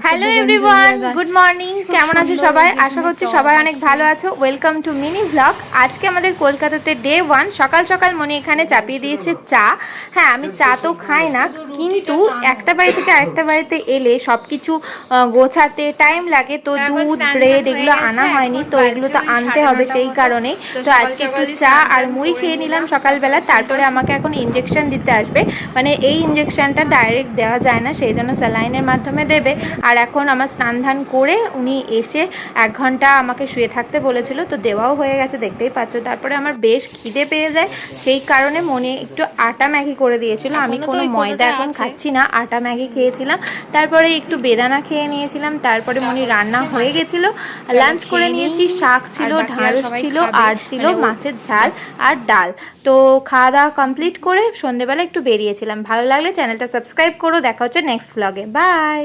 Hello everyone, good morning. কেমন আছো সবাই? আশা করছি সবাই অনেক ভালো আছো। Welcome to mini blog. আজকে আমাদের কলকাতাতে ডে 1। সকাল সকাল মনি এখানে চাপিয়ে দিয়েছে চা। হ্যাঁ, আমি চা তো খাই না, কিন্তু একটা বাড়ি থেকে আরেকটা বাড়িতে এলে সব কিছু গোছাতে টাইম লাগে, তো দুধ ব্রেড এগুলো আনা হয়নি, তো এগুলো তো আনতে হবে, সেই কারণেই তো আজকে একটু চা আর মুড়ি খেয়ে নিলাম সকালবেলা। তারপরে আমাকে এখন ইঞ্জেকশন দিতে আসবে, মানে এই ইঞ্জেকশনটা ডাইরেক্ট দেওয়া যায় না, সেই জন্য স্যালাইনের মাধ্যমে দেবে। আর এখন আমার স্নান ধান করে উনি এসে 1 ঘন্টা আমাকে শুয়ে থাকতে বলেছিল, তো দেওয়াও হয়ে গেছে, দেখতেই পাচ্ছ। তারপরে আমার বেশ খিদে পেয়ে যায়, সেই কারণে মনে একটু আটা ম্যাগি করে দিয়েছিল। আমি কোনো ময়দা এখন খাচ্ছি না, আটা ম্যাগি খেয়েছিলাম। তারপরে একটু বেদানা খেয়ে নিয়েছিলাম। তারপরে মনি রান্না হয়ে গেছিলো, লাঞ্চ করে নিয়েছি। শাক ছিল, ঢ্যাঁড়স ছিল, আর ছিল মাছের ঝাল আর ডাল। তো খাওয়া দাওয়া কমপ্লিট করে সন্ধেবেলা একটু বেরিয়েছিলাম। ভালো লাগলে চ্যানেলটা সাবস্ক্রাইব করো। দেখা হচ্ছে নেক্সট ব্লগে। বাই।